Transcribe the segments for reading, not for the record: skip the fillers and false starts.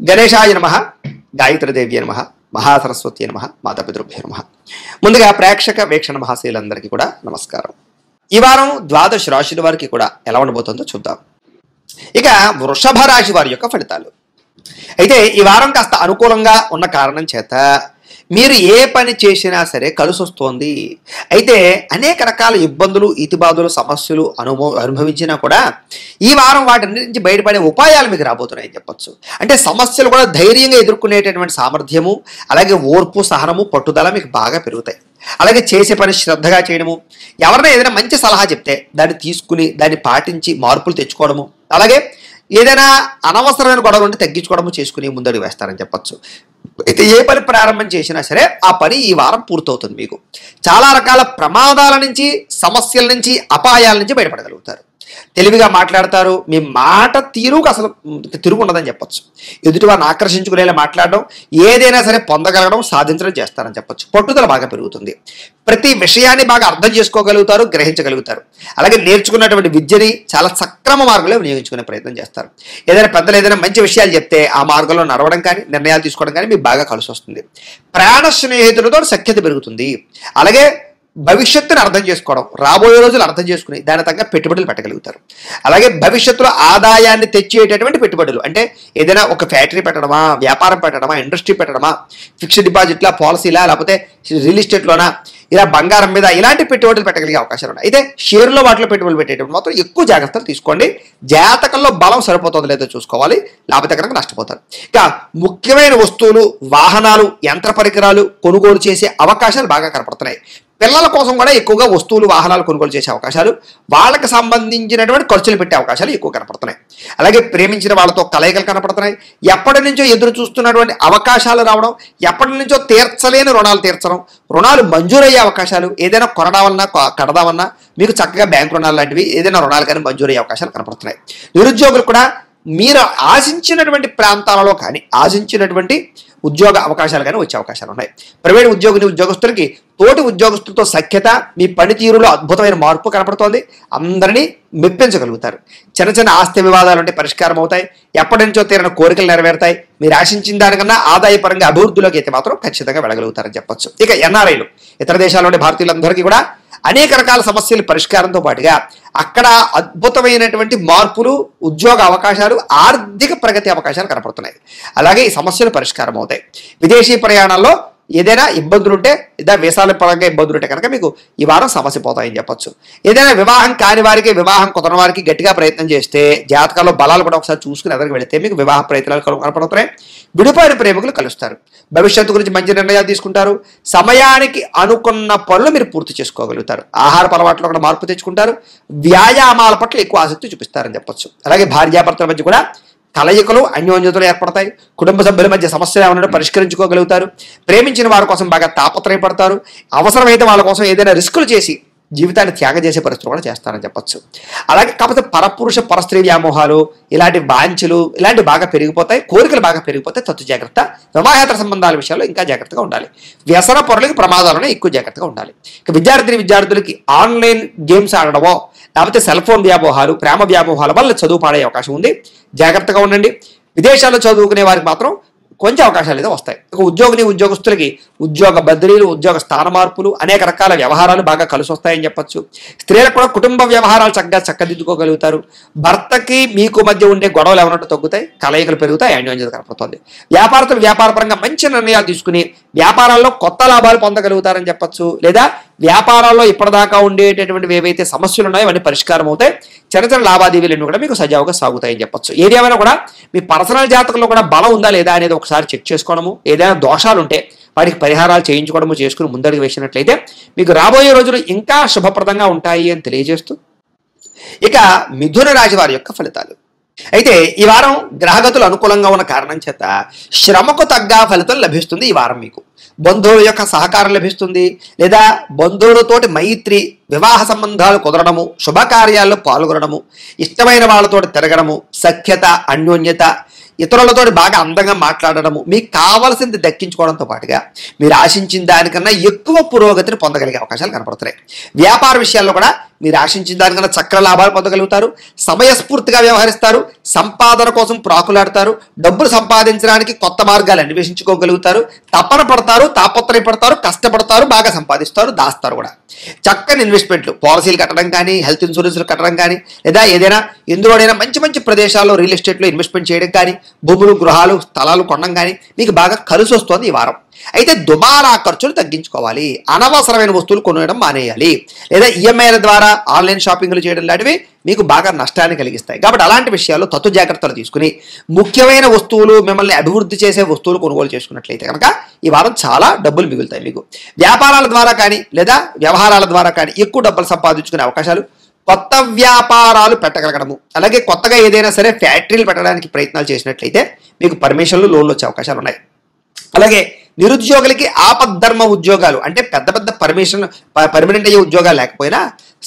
గణేశాయ నమః, గాయత్రీదేవ్యే నమః, మహాసరస్వతి నమః, మాతాపితృభ్యో నమః. ముందుగా ప్రేక్షక వీక్షణ మహాశీలందరికీ కూడా నమస్కారం. ఈ వారం ద్వాదశ రాశుల వారికి కూడా ఎలా ఉండబోతుందో చూద్దాం. ఇక వృషభ రాశి వారి యొక్క ఫలితాలు. అయితే ఈ వారం కాస్త అనుకూలంగా ఉన్న కారణం చేత మీరు ఏ పని చేసినా సరే కలిసి వస్తోంది. అయితే అనేక రకాల ఇబ్బందులు, ఇతిబాధలు, సమస్యలు అనుభవించినా కూడా ఈ వారం వాటి నుంచి బయటపడే ఉపాయాలు మీకు రాబోతున్నాయని చెప్పొచ్చు. అంటే సమస్యలు కూడా ధైర్యంగా ఎదుర్కొనేటటువంటి సామర్థ్యము, అలాగే ఓర్పు, సహనము, పట్టుదల మీకు బాగా పెరుగుతాయి. అలాగే చేసే పని శ్రద్ధగా చేయడము, ఎవరైనా ఏదైనా మంచి సలహా చెప్తే దాన్ని తీసుకుని దాన్ని పాటించి మార్పులు తెచ్చుకోవడము, అలాగే ఏదైనా అనవసరమైన గొడవలు ఉంటే తగ్గించుకోవడము చేసుకుని ముందడుగు వేస్తారని చెప్పొచ్చు. అయితే ఏ పని ప్రారంభం చేసినా సరే ఆ పని ఈ వారం పూర్తవుతుంది. మీకు చాలా రకాల ప్రమాదాల నుంచి, సమస్యల నుంచి, అపాయాల నుంచి బయటపడగలుగుతారు. తెలివిగా మాట్లాడతారు. మీ మాట తీరుకు అసలు తిరుగు ఉండదని చెప్పొచ్చు. ఎదుటివారిని ఆకర్షించుకునేలా మాట్లాడడం, ఏదైనా సరే పొందగలగడం, సాధించడం చేస్తారని చెప్పొచ్చు. పట్టుదల బాగా పెరుగుతుంది. ప్రతి విషయాన్ని బాగా అర్థం చేసుకోగలుగుతారు, గ్రహించగలుగుతారు. అలాగే నేర్చుకున్నటువంటి విద్యని చాలా సక్రమ మార్గంలో వినియోగించుకునే ప్రయత్నం చేస్తారు. ఏదైనా పెద్దలు ఏదైనా మంచి విషయాలు చెప్తే ఆ మార్గంలో నడవడం కానీ, నిర్ణయాలు తీసుకోవడం కానీ మీకు బాగా కలిసి వస్తుంది. ప్రాణ స్నేహితులతో సఖ్యత పెరుగుతుంది. అలాగే భవిష్యత్తును అర్థం చేసుకోవడం, రాబోయే రోజులు అర్థం చేసుకుని దాని తగ్గ పెట్టుబడులు పెట్టగలుగుతారు. అలాగే భవిష్యత్తులో ఆదాయాన్ని తెచ్చేటటువంటి పెట్టుబడులు, అంటే ఏదైనా ఒక ఫ్యాక్టరీ పెట్టడమా, వ్యాపారం పెట్టడమా, ఇండస్ట్రీ పెట్టడమా, ఫిక్స్డ్ డిపాజిట్లా, పాలసీలా, లేకపోతే రియల్ ఎస్టేట్లోనా, ఇలా బంగారం మీద ఇలాంటి పెట్టుబడులు పెట్టగలిగే అవకాశాలు ఉన్నాయి. అయితే షేర్లో వాటిలో పెట్టుబడులు పెట్టేటప్పుడు మాత్రం ఎక్కువ జాగ్రత్తలు తీసుకోండి. జాతకంలో బలం సరిపోతుందో లేదో చూసుకోవాలి, లేకపోతే కనుక నష్టపోతారు. ఇక ముఖ్యమైన వస్తువులు, వాహనాలు, యంత్ర పరికరాలు కొనుగోలు చేసే అవకాశాలు బాగా కనపడుతున్నాయి. పిల్లల కోసం కూడా ఎక్కువగా వస్తువులు, వాహనాలు కొనుగోలు చేసే అవకాశాలు, వాళ్ళకి సంబంధించినటువంటి ఖర్చులు పెట్టే అవకాశాలు ఎక్కువ కనపడుతున్నాయి. అలాగే ప్రేమించిన వాళ్ళతో కలయికలు కనపడుతున్నాయి. ఎప్పటి నుంచో ఎదురు చూస్తున్నటువంటి అవకాశాలు రావడం, ఎప్పటి నుంచో తీర్చలేని రుణాలు తీర్చడం, రుణాలు మంజూరయ్యే అవకాశాలు, ఏదైనా కొనడావన్నా కడదామన్నా మీకు చక్కగా బ్యాంకు రుణాలు లాంటివి ఏదైనా రుణాలు కానీ మంజూరయ్యే అవకాశాలు కనపడుతున్నాయి. నిరుద్యోగులు కూడా మీరు ఆశించినటువంటి ప్రాంతాలలో కానీ, ఆశించినటువంటి ఉద్యోగ అవకాశాలు కానీ వచ్చే అవకాశాలు ఉన్నాయి. ప్రైవేట్ ఉద్యోగస్తులకి తోటి ఉద్యోగస్తులతో సఖ్యత, మీ పనితీరులో అద్భుతమైన మార్పు కనపడుతోంది. అందరినీ మెప్పించగలుగుతారు. చిన్న చిన్న ఆస్తి వివాదాలు అంటే పరిష్కారం అవుతాయి. ఎప్పటి నుంచో తీరిన కోరికలు నెరవేరుతాయి. మీరు ఆశించిన దానికన్నా ఆదాయపరంగా అభివృద్ధిలోకి అయితే మాత్రం ఖచ్చితంగా వెళ్ళగలుగుతారని చెప్పొచ్చు. ఇక ఎన్ఆర్ఐలు, ఇతర దేశాల్లోని భారతీయులందరికీ కూడా అనేక రకాల సమస్యల పరిష్కారంతో పాటుగా అక్కడ అద్భుతమైనటువంటి మార్పులు, ఉద్యోగ అవకాశాలు, ఆర్థిక ప్రగతి అవకాశాలు కనపడుతున్నాయి. అలాగే ఈ సమస్యలు పరిష్కారం అవుతాయి. విదేశీ ప్రయాణాల్లో ఏదైనా ఇబ్బందులు ఉంటే, లేదా వీసాల పరంగా ఇబ్బందులు ఉంటే కనుక మీకు ఈ వారం సమస్య పోతాయని చెప్పొచ్చు. ఏదైనా వివాహం కాని వారికి, వివాహం కుదరని వారికి గట్టిగా ప్రయత్నం చేస్తే, జాతకాల్లో బలాలు కూడా ఒకసారి చూసుకుని ఎదురుకు వెళితే మీకు వివాహ ప్రయత్నాలు కనపడుతున్నాయి. విడిపోయిన ప్రేమికులు కలుస్తారు. భవిష్యత్తు గురించి మంచి నిర్ణయాలు తీసుకుంటారు. సమయానికి అనుకున్న పనులు మీరు పూర్తి చేసుకోగలుగుతారు. ఆహార అలవాట్లో కూడా మార్పు తెచ్చుకుంటారు. వ్యాయామాల పట్ల ఎక్కువ ఆసక్తి చూపిస్తారని చెప్పొచ్చు. అలాగే భార్యాభర్తల మధ్య కూడా కలయికలు, అన్యోన్యతలు ఏర్పడతాయి. కుటుంబ సభ్యుల మధ్య సమస్యలు ఏమైనా పరిష్కరించుకోగలుగుతారు. ప్రేమించిన వారి కోసం బాగా తాపత్రయపడతారు. అవసరమైతే వాళ్ళ కోసం ఏదైనా రిస్కులు చేసి జీవితాన్ని త్యాగం చేసే పరిస్థితులు కూడా చేస్తారని చెప్పొచ్చు. అలాగే కాకపోతే పరపురుష పరస్త్రీ వ్యామోహాలు, ఇలాంటి వాంఛలు ఇలాంటివి బాగా పెరిగిపోతాయి. కోరికలు బాగా పెరిగిపోతాయి. తత్తు జాగ్రత్త. వివాహేతర సంబంధాల విషయాల్లో ఇంకా జాగ్రత్తగా ఉండాలి. వ్యసన పొరలకి ప్రమాదాలను ఎక్కువ జాగ్రత్తగా ఉండాలి. ఇక విద్యార్థులకి ఆన్లైన్ గేమ్స్ ఆడడమో, లేకపోతే సెల్ ఫోన్ వ్యామోహాలు, ప్రేమ వ్యామోహాల వల్ల చదువు పాడే అవకాశం ఉంది. జాగ్రత్తగా ఉండండి. విదేశాల్లో చదువుకునే వారికి మాత్రం కొంచెం అవకాశాలు అయితే వస్తాయి. ఇక ఉద్యోగస్తులకి ఉద్యోగ బదిలీలు, ఉద్యోగ స్థాన మార్పులు, అనేక రకాల వ్యవహారాలు బాగా కలిసి వస్తాయని చెప్పొచ్చు. స్త్రీలకు కూడా కుటుంబ వ్యవహారాలు చక్కదిద్దుకోగలుగుతారు. భర్తకి మీకు మధ్య ఉండే గొడవలు ఏమన్నట్టు తగ్గుతాయి. కలయికలు పెరుగుతాయి. అన్యోన్యత కనపడుతుంది. వ్యాపారస్తులు వ్యాపారపరంగా మంచి నిర్ణయాలు తీసుకుని వ్యాపారాల్లో కొత్త లాభాలు పొందగలుగుతారని చెప్పొచ్చు. లేదా వ్యాపారాల్లో ఇప్పటిదాకా ఉండేటటువంటి ఏవైతే సమస్యలు ఉన్నాయో అవన్నీ పరిష్కారం అవుతాయి. చిన్న చిన్న లావాదేవీలన్నీ కూడా మీకు సజావుగా సాగుతాయని చెప్పొచ్చు. ఏదేమైనా కూడా మీ పర్సనల్ జాతకంలో కూడా బలం ఉందా లేదా అనేది ఒకసారి చెక్ చేసుకోవడము, ఏదైనా దోషాలు ఉంటే వాటికి పరిహారాలు చేయించుకోవడము చేసుకుని ముందడుగు వేసినట్లయితే మీకు రాబోయే రోజులు ఇంకా శుభప్రదంగా ఉంటాయి అని తెలియజేస్తూ, ఇక మిథున రాశి వారి యొక్క ఫలితాలు. అయితే ఈ వారం గ్రహగతులు అనుకూలంగా ఉన్న కారణం చేత శ్రమకు తగ్గ ఫలితం లభిస్తుంది. ఈ వారం మీకు బంధువుల యొక్క సహకారం లభిస్తుంది. లేదా బంధువులతోటి మైత్రి, వివాహ సంబంధాలు కుదరడము, శుభకార్యాల్లో పాల్గొనడము, ఇష్టమైన వాళ్ళతో తిరగడము, సఖ్యత, అన్యోన్యత, ఇతరులతో బాగా అందంగా మాట్లాడడము, మీకు కావాల్సింది దక్కించుకోవడంతో పాటుగా మీరు ఆశించిన దానికన్నా ఎక్కువ పురోగతిని పొందగలిగే అవకాశాలు కనపడుతున్నాయి. వ్యాపార విషయాల్లో కూడా మీరు ఆశించిన దానికన్నా చక్కని లాభాలు పొందగలుగుతారు. సమయస్ఫూర్తిగా వ్యవహరిస్తారు. సంపాదన కోసం ప్రాకులాడతారు. డబ్బులు సంపాదించడానికి కొత్త మార్గాలు అన్వేషించుకోగలుగుతారు. తపన పడతారు, తాపత్రయపడతారు, కష్టపడతారు, బాగా సంపాదిస్తారు, దాస్తారు కూడా. చక్కని ఇన్వెస్ట్మెంట్లు, పాలసీలు కట్టడం కానీ, హెల్త్ ఇన్సూరెన్స్లు కట్టడం కానీ, లేదా ఏదైనా ఎందులోనైనా మంచి మంచి ప్రదేశాల్లో రియల్ ఎస్టేట్లో ఇన్వెస్ట్మెంట్ చేయడం కానీ, భూములు, గృహాలు, స్థలాలు కొనడం కానీ మీకు బాగా కలిసి వస్తుంది ఈ వారం. అయితే దుబారా ఖర్చులు తగ్గించుకోవాలి. అనవసరమైన వస్తువులు కొనడం మానేయాలి. లేదా ఈఎంఐల ద్వారా ఆన్లైన్ షాపింగ్లు చేయడం లాంటివి మీకు బాగా నష్టాన్ని కలిగిస్తాయి. కాబట్టి అలాంటి విషయాల్లో తత్వ జాగ్రత్తలు తీసుకుని ముఖ్యమైన వస్తువులు, మిమ్మల్ని అభివృద్ధి చేసే వస్తువులు కొనుగోలు చేసుకున్నట్లయితే కనుక ఈ వారం చాలా డబ్బులు మిగులుతాయి మీకు. వ్యాపారాల ద్వారా కానీ లేదా వ్యవహారాల ద్వారా కానీ ఎక్కువ డబ్బులు సంపాదించుకునే అవకాశాలు, కొత్త వ్యాపారాలు పెట్టగలగడము, అలాగే కొత్తగా ఏదైనా సరే ఫ్యాక్టరీలు పెట్టడానికి ప్రయత్నాలు చేసినట్లయితే మీకు పర్మిషన్లు, లోన్లు వచ్చే అవకాశాలు ఉన్నాయి. అలాగే నిరుద్యోగులకి ఆపద్ధర్మ ఉద్యోగాలు, అంటే పెద్ద పెద్ద పర్మనెంట్ అయ్యే ఉద్యోగాలు లేకపోయినా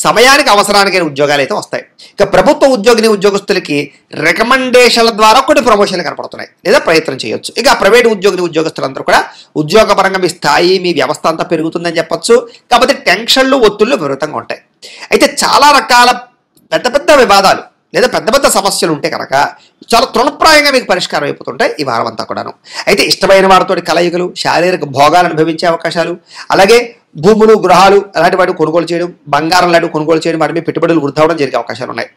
సమయానికి అవసరానికైన ఉద్యోగాలు అయితే వస్తాయి. ఇక ప్రభుత్వ ఉద్యోగస్తులకి రికమెండేషన్ల ద్వారా కొన్ని ప్రమోషన్లు కనపడుతున్నాయి లేదా ప్రయత్నం చేయొచ్చు. ఇక ప్రైవేట్ ఉద్యోగస్తులందరూ కూడా ఉద్యోగపరంగా మీ స్థాయి, మీ వ్యవస్థ అంతా పెరుగుతుందని చెప్పొచ్చు. కాకపోతే టెన్షన్లు, ఒత్తిళ్లు విపరీతంగా ఉంటాయి. అయితే చాలా రకాల పెద్ద పెద్ద వివాదాలు లేదా పెద్ద పెద్ద సమస్యలు ఉంటే కనుక చాలా తృణప్రాయంగా మీకు పరిష్కారం అయిపోతుంటాయి ఈ వారం అంతా కూడాను. అయితే ఇష్టమైన వారితో కలయికలు, శారీరక భోగాలు అనుభవించే అవకాశాలు, అలాగే భూములు, గృహాలు అలాంటి వాటిని కొనుగోలు చేయడం, బంగారం లాంటివి కొనుగోలు చేయడం, వాటి మీద పెట్టుబడులు వృద్ధి అవడం జరిగే అవకాశాలు ఉన్నాయి.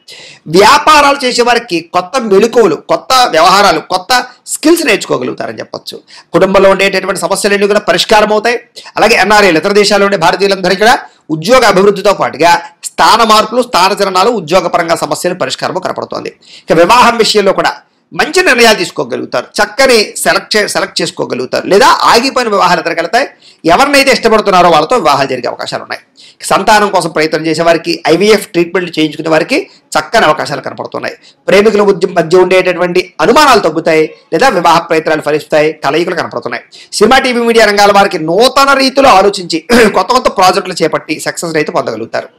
వ్యాపారాలు చేసే వారికి కొత్త మెళుకువలు, కొత్త వ్యవహారాలు, కొత్త స్కిల్స్ నేర్చుకోగలుగుతారని చెప్పొచ్చు. కుటుంబంలో ఉండేటటువంటి సమస్యలన్నీ కూడా పరిష్కారం అవుతాయి. అలాగే ఎన్ఆర్ఐలు, ఇతర దేశాల్లో ఉండే భారతీయులందరికీ కూడా ఉద్యోగ అభివృద్ధితో పాటుగా స్థాన మార్పులు, స్థానచలనాలు, ఉద్యోగపరంగా సమస్యలు పరిష్కారము కనపడుతోంది. ఇక వివాహం విషయంలో కూడా మంచి నిర్ణయాలు తీసుకోగలుగుతారు, చక్కని సెలెక్ట్ చేసుకోగలుగుతారు. లేదా ఆగిపోయిన వివాహాలు ఎదురుకెళ్తాయి. ఎవరినైతే ఇష్టపడుతున్నారో వాళ్ళతో వివాహాలు జరిగే అవకాశాలు ఉన్నాయి. సంతానం కోసం ప్రయత్నం చేసే వారికి, ఐవీఎఫ్ ట్రీట్మెంట్లు చేయించుకునే వారికి చక్కని అవకాశాలు కనపడుతున్నాయి. ప్రేమికుల మధ్య ఉండేటటువంటి అనుమానాలు తగ్గుతాయి లేదా వివాహ ప్రయత్నాలు ఫలిస్తాయి, కలయికలు కనపడుతున్నాయి. సినిమా, టీవీ, మీడియా రంగాల వారికి నూతన రీతిలో ఆలోచించి కొత్త కొత్త ప్రాజెక్టులు చేపట్టి సక్సెస్ అయితే పొందగలుగుతారు.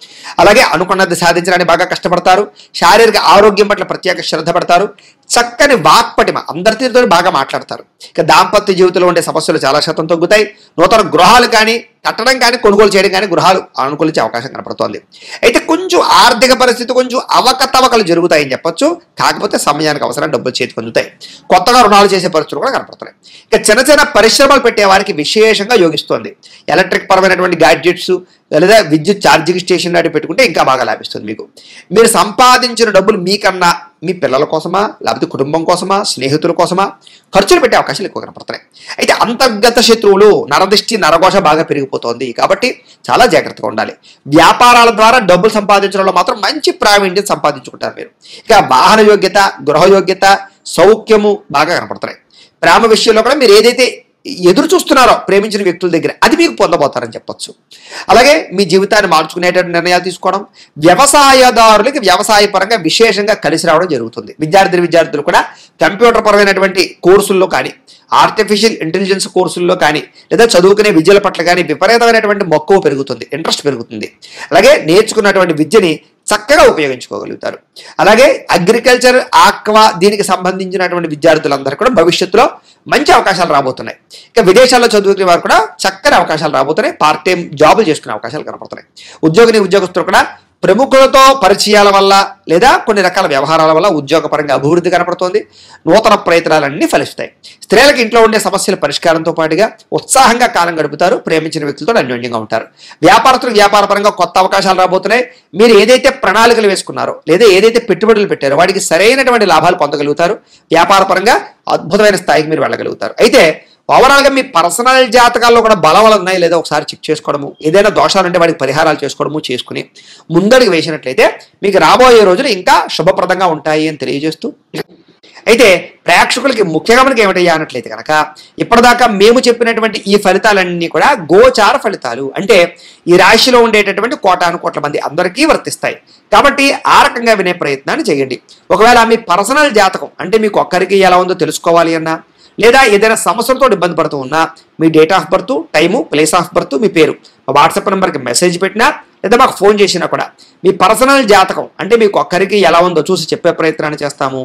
అలాగే అనుకున్నది సాధించడానికి బాగా కష్టపడతారు. శారీరక ఆరోగ్యం పట్ల ప్రత్యేక శ్రద్ధ పడతారు. చక్కని వాక్పటిమ, అందరితో బాగా మాట్లాడతారు. ఇక దాంపత్య జీవితంలో ఉండే సమస్యలు చాలా శాతం తగ్గుతాయి. నూతన గృహాలు కానీ కట్టడం కానీ కొనుగోలు చేయడం కానీ గృహాలు అనుకూలించే అవకాశం కనపడుతోంది. అయితే కొంచెం ఆర్థిక పరిస్థితి కొంచెం అవకతవకలు జరుగుతాయని చెప్పొచ్చు. కాకపోతే సమయానికి అవసరం డబ్బులు చేతికి అందుతాయి. కొత్తగా రుణాలు చేసే పరిస్థితులు కూడా కనపడుతున్నాయి. ఇక చిన్న చిన్న పరిశ్రమలు పెట్టే వారికి విశేషంగా యోగిస్తోంది. ఎలక్ట్రిక్ పరమైనటువంటి గ్యాడ్జెట్స్ లేదా విద్యుత్ ఛార్జింగ్ స్టేషన్ లాంటివి పెట్టుకుంటే ఇంకా బాగా లాభిస్తుంది మీకు. మీరు సంపాదించిన డబ్బులు మీకన్నా మీ పిల్లల కోసమా, లేకపోతే కుటుంబం కోసమా, స్నేహితుల కోసమా ఖర్చులు పెట్టే అవకాశాలు ఎక్కువ కనపడుతున్నాయి. అయితే అంతర్గత శత్రువులు, నరదిష్టి, నరఘోష బాగా పెరిగిపోతుంది. కాబట్టి చాలా జాగ్రత్తగా ఉండాలి. వ్యాపారాల ద్వారా డబ్బులు సంపాదించడంలో మాత్రం మంచి ప్రావీణ్యం సంపాదించుకుంటారు మీరు. ఇక వాహన యోగ్యత, గృహ యోగ్యత, సౌఖ్యము బాగా కనపడుతున్నాయి. ప్రేమ విషయంలో కూడా మీరు ఏదైతే ఎదురు చూస్తున్నారో ప్రేమించిన వ్యక్తుల దగ్గర, అది మీకు పొందబోతారని చెప్పొచ్చు. అలాగే మీ జీవితాన్ని మార్చుకునేటువంటి నిర్ణయాలు తీసుకోవడం, వ్యవసాయదారులకి వ్యవసాయ పరంగా విశేషంగా కలిసి రావడం జరుగుతుంది. విద్యార్థులు కూడా కంప్యూటర్ పరమైనటువంటి కోర్సుల్లో కానీ, ఆర్టిఫిషియల్ ఇంటెలిజెన్స్ కోర్సుల్లో కానీ, లేదా చదువుకునే విద్యల పట్ల కానీ విపరీతమైనటువంటి మక్కువ పెరుగుతుంది, ఇంట్రెస్ట్ పెరుగుతుంది. అలాగే నేర్చుకున్నటువంటి విద్యని చక్కగా ఉపయోగించుకోగలుగుతారు. అలాగే అగ్రికల్చర్, ఆక్వా దీనికి సంబంధించినటువంటి విద్యార్థులందరూ కూడా భవిష్యత్తులో మంచి అవకాశాలు రాబోతున్నాయి. ఇక విదేశాల్లో చదువుకునే వారు కూడా చక్కని అవకాశాలు రాబోతున్నాయి. పార్ట్ టైం జాబులు చేసుకునే అవకాశాలు కనపడుతున్నాయి. ఉద్యోగస్తులు కూడా ప్రముఖులతో పరిచయాల వల్ల లేదా కొన్ని రకాల వ్యవహారాల వల్ల ఉద్యోగపరంగా అభివృద్ధి కనపడుతోంది. నూతన ప్రయత్నాలన్నీ ఫలిస్తాయి. స్త్రీలకు ఇంట్లో ఉండే సమస్యల పరిష్కారంతో పాటుగా ఉత్సాహంగా కాలం గడుపుతారు. ప్రేమించిన వ్యక్తులతో అన్యోన్యంగా ఉంటారు. వ్యాపారస్తులకు వ్యాపారపరంగా కొత్త అవకాశాలు రాబోతున్నాయి. మీరు ఏదైతే ప్రణాళికలు వేసుకున్నారో లేదా ఏదైతే పెట్టుబడులు పెట్టారో వాటికి సరైనటువంటి లాభాలు పొందగలుగుతారు. వ్యాపారపరంగా అద్భుతమైన స్థాయికి మీరు వెళ్ళగలుగుతారు. అయితే ఓవరాల్గా మీ పర్సనల్ జాతకాల్లో కూడా బలవలు ఉన్నాయి లేదా ఒకసారి చెక్ చేసుకోవడము, ఏదైనా దోషాలు ఉంటే వాటికి పరిహారాలు చేసుకోవడము చేసుకుని ముందడుగు వేసినట్లయితే మీకు రాబోయే రోజులు ఇంకా శుభప్రదంగా ఉంటాయి అని తెలియజేస్తూ, అయితే ప్రేక్షకులకి ముఖ్యంగా మనకి ఏమిటయ్యా అన్నట్లయితే కనుక ఇప్పటిదాకా మేము చెప్పినటువంటి ఈ ఫలితాలన్నీ కూడా గోచార ఫలితాలు, అంటే ఈ రాశిలో ఉండేటటువంటి కోటాను కోట్ల మంది అందరికీ వర్తిస్తాయి. కాబట్టి ఆ రకంగా వినే ప్రయత్నాన్ని చేయండి. ఒకవేళ మీ పర్సనల్ జాతకం అంటే మీకు ఒక్కరికి ఎలా ఉందో తెలుసుకోవాలి అన్నా, లేదా ఏదైనా సమస్యలతో ఇబ్బంది పడుతూ ఉన్నా మీ date of birth, time, place of birth, మీ పేరు మా వాట్సాప్ నెంబర్కి మెసేజ్ పెట్టినా లేదా మాకు ఫోన్ చేసినా కూడా మీ పర్సనల్ జాతకం అంటే మీకు ఒక్కరికి ఎలా ఉందో చూసి చెప్పే ప్రయత్నాన్ని చేస్తాము.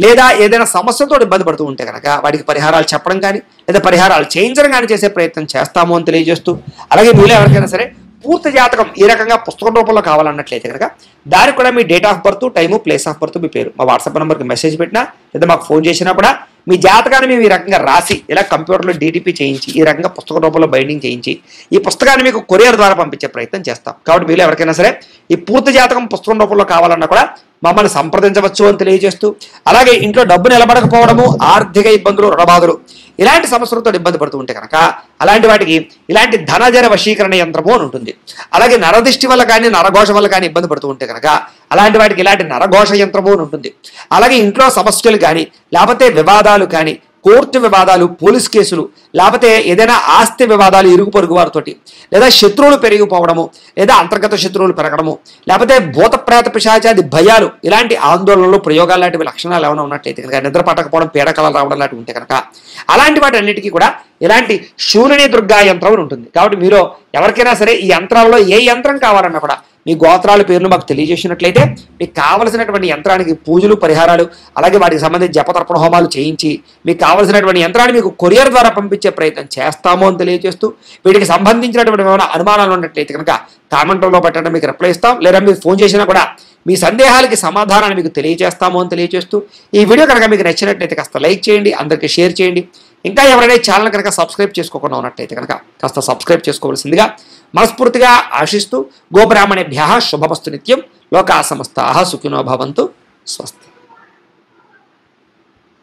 లేదా ఏదైనా సమస్యలతో ఇబ్బంది పడుతూ ఉంటే కనుక వాటికి పరిహారాలు చెప్పడం కానీ లేదా పరిహారాలు చేయించడం కానీ చేసే ప్రయత్నం చేస్తాము అని తెలియజేస్తూ, అలాగే మీలో ఎవరికైనా సరే పూర్తి జాతకం ఈ రకంగా పుస్తకం రూపంలో కావాలన్నట్లయితే కనుక దానికి కూడా మీ date of birth, time, place of birth, మీ పేరు మా వాట్సాప్ నెంబర్కి మెసేజ్ పెట్టినా లేదా మాకు ఫోన్ చేసినా కూడా మీ జాతకాన్ని మేము ఈ రకంగా రాసి ఇలా కంప్యూటర్లో DTP చేయించి ఈ రకంగా పుస్తక రూపంలో బైండింగ్ చేయించి ఈ పుస్తకాన్ని మీకు కొరియర్ ద్వారా పంపించే ప్రయత్నం చేస్తాం. కాబట్టి మీరు ఎవరికైనా సరే ఈ పూర్తి జాతకం పుస్తకం రూపంలో కావాలన్నా కూడా మమ్మల్ని సంప్రదించవచ్చు అని తెలియజేస్తూ, అలాగే ఇంట్లో డబ్బు నిలబడకపోవడము, ఆర్థిక ఇబ్బందులు, రుణబాధలు ఇలాంటి సమస్యలతో ఇబ్బంది పడుతూ ఉంటే కనుక అలాంటి వాటికి ఇలాంటి ధనజర వశీకరణ యంత్రము అని ఉంటుంది. అలాగే నరదిష్టి వల్ల కానీ నరఘోష వల్ల కానీ ఇబ్బంది పడుతూ ఉంటే కనుక అలాంటి వాటికి ఇలాంటి నరఘోష యంత్రము అని ఉంటుంది. అలాగే ఇంట్లో సమస్యలు కానీ లేకపోతే వివాదాలు కానీ, కోర్టు వివాదాలు, పోలీస్ కేసులు, లేకపోతే ఏదైనా ఆస్తి వివాదాలు ఇరుగు పొరుగు వారితోటి, లేదా శత్రువులు పెరిగిపోవడము, లేదా అంతర్గత శత్రువులు పెరగడము, లేకపోతే భూత ప్రేత పిశాచాది భయాలు, ఇలాంటి ఆందోళనలు, ప్రయోగాలు లాంటివి లక్షణాలు ఏమైనా ఉన్నట్లయితే కనుక, నిద్ర పట్టకపోవడం, పీడకలలు రావడం లాంటివి ఉంటే కనుక అలాంటి వాటి అన్నిటికీ కూడా ఇలాంటి శూలిని దుర్గా యంత్రం అని ఉంటుంది. కాబట్టి మీరు ఎవరికైనా సరే ఈ యంత్రాలలో ఏ యంత్రం కావాలన్నా కూడా మీ గోత్రాల పేర్లు మాకు తెలియజేసినట్లయితే మీకు కావలసినటువంటి యంత్రానికి పూజలు, పరిహారాలు, అలాగే వాటికి సంబంధించి జపతర్పణ హోమాలు చేయించి మీకు కావలసినటువంటి యంత్రాన్ని మీకు కొరియర్ ద్వారా పంపించే ప్రయత్నం చేస్తాము అని తెలియజేస్తూ, వీటికి సంబంధించినటువంటి ఏమైనా అనుమానాలు ఉన్నట్లయితే కనుక కామెంట్లో పెట్టండి, మీకు రిప్లై ఇస్తాం. లేదా మీరు ఫోన్ చేసినా కూడా మీ సందేహాలకి సమాధానాన్ని మీకు తెలియజేస్తాము అని తెలియజేస్తూ, ఈ వీడియో కనుక మీకు నచ్చినట్లయితే కాస్త లైక్ చేయండి, అందరికీ షేర్ చేయండి. ఇంకా ఎవరైనా ఛానల్ కనుక సబ్స్క్రైబ్ చేసుకోకుండా ఉన్నట్లయితే కనుక కాస్త సబ్స్క్రైబ్ చేసుకోవాల్సిందిగా మనస్ఫూర్తిగా ఆశిస్తూ, గోబ్రాహ్మణేభ్యః శుభమస్తు నిత్యం, లోకా సమస్తాః సుఖినో భవంతు, స్వస్తి.